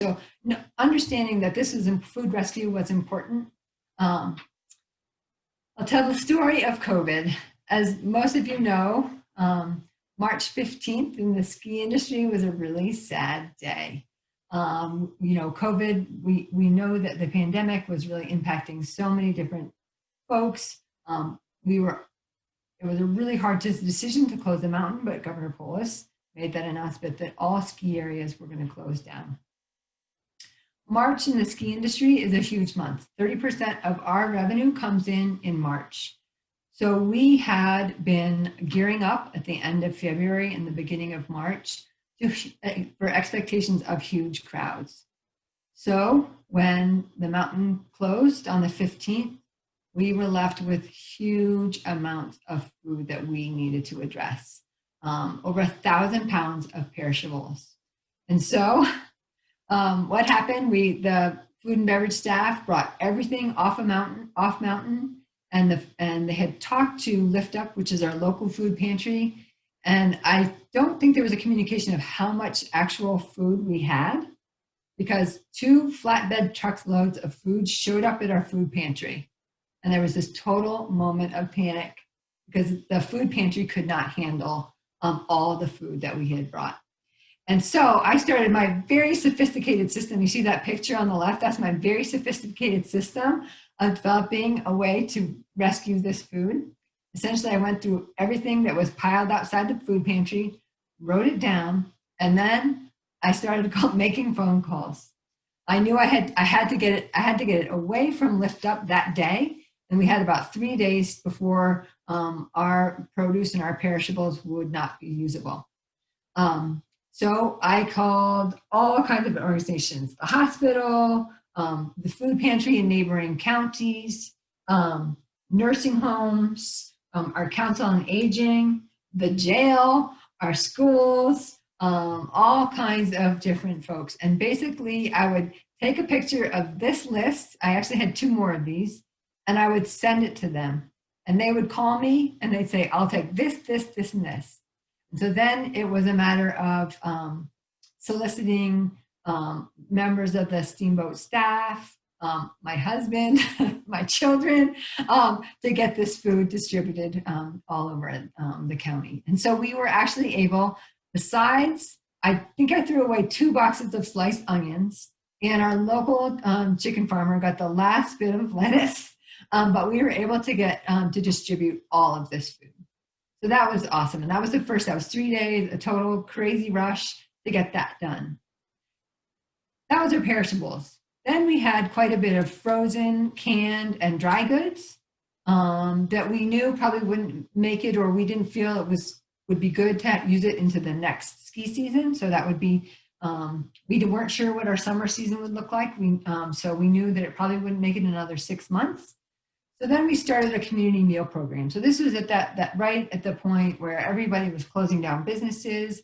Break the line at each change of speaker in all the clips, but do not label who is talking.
So understanding that this is food rescue was important. I'll tell the story of COVID. As most of you know, March 15th in the ski industry was a really sad day. COVID, we know that the pandemic was really impacting so many different folks. It was a really hard decision to close the mountain, but Governor Polis made that announcement that all ski areas were going to close down. March in the ski industry is a huge month. 30% of our revenue comes in March. So we had been gearing up at the end of February and the beginning of March for expectations of huge crowds. So when the mountain closed on the 15th, we were left with huge amounts of food that we needed to address. Over 1,000 pounds of perishables. And so what happened, the food and beverage staff brought everything off mountain, and they had talked to Lift Up, which is our local food pantry. And I don't think there was a communication of how much actual food we had, because 2 flatbed truckloads of food showed up at our food pantry. And there was this total moment of panic because the food pantry could not handle all the food that we had brought. And so I started my very sophisticated system. You see that picture on the left? That's my very sophisticated system of developing a way to rescue this food. Essentially, I went through everything that was piled outside the food pantry, wrote it down, and then I started making phone calls. I knew I had to get it away from Lift Up that day. And we had about 3 days before our produce and our perishables would not be usable. So I called all kinds of organizations, the hospital, the food pantry in neighboring counties, nursing homes, our council on aging, the jail, our schools, all kinds of different folks. And basically I would take a picture of this list. I actually had 2 more of these. And I would send it to them, and they would call me and they'd say, I'll take this, this, this, and this. And so then it was a matter of soliciting members of the Steamboat staff, my husband, my children, to get this food distributed all over the county. And so we were actually able, besides, I think I threw away 2 boxes of sliced onions, and our local chicken farmer got the last bit of lettuce. But we were able to get to distribute all of this food. So that was awesome. And that was 3 days, a total crazy rush to get that done. That was our perishables. Then we had quite a bit of frozen, canned, and dry goods that we knew probably wouldn't make it, or we didn't feel it would be good to use it into the next ski season. So that would be, we weren't sure what our summer season would look like. So we knew that it probably wouldn't make it another 6 months. So then we started a community meal program. So this was at that right at the point where everybody was closing down businesses.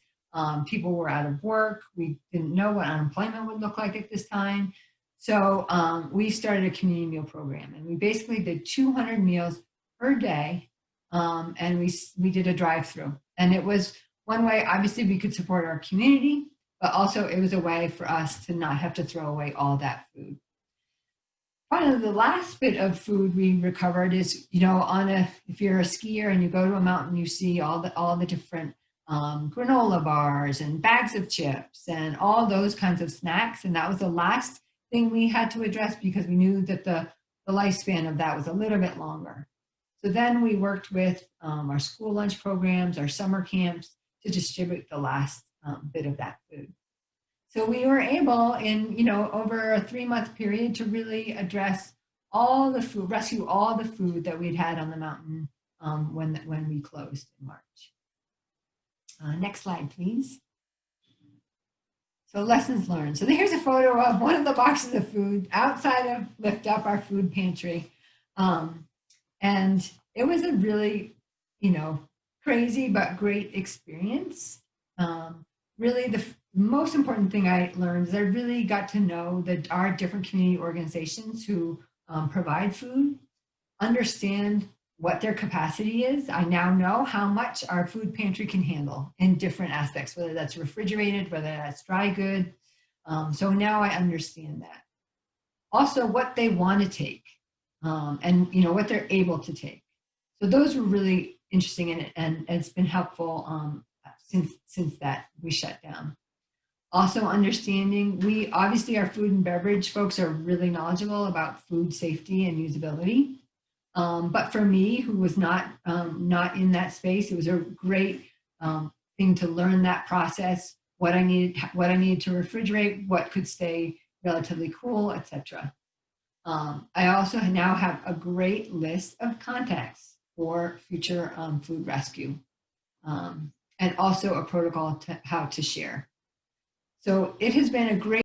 People were out of work. We didn't know what unemployment would look like at this time. So we started a community meal program, and we basically did 200 meals per day. And we did a drive-through, and it was one way, obviously we could support our community, but also it was a way for us to not have to throw away all that food. One of the last bit of food we recovered is, if you're a skier and you go to a mountain, you see all the different granola bars and bags of chips and all those kinds of snacks. And that was the last thing we had to address because we knew that the lifespan of that was a little bit longer. So then we worked with our school lunch programs, our summer camps, to distribute the last bit of that food. So we were able in, over a 3-month period to really address all the food, rescue all the food that we'd had on the mountain when we closed in March. Next slide, please. So lessons learned. So here's a photo of one of the boxes of food outside of Lift Up, our food pantry. And it was a really, crazy but great experience. Really, the most important thing I learned is I really got to know that our different community organizations who provide food, understand what their capacity is. I now know how much our food pantry can handle in different aspects, whether that's refrigerated, whether that's dry good. So now I understand that. Also, what they want to take, and what they're able to take. So those were really interesting, and it's been helpful since that we shut down. Also understanding, we obviously, our food and beverage folks are really knowledgeable about food safety and usability. But for me, who was not in that space, it was a great thing to learn that process, what I needed to refrigerate, what could stay relatively cool, etc. I also now have a great list of contacts for future food rescue, and also a protocol to how to share. So it has been a great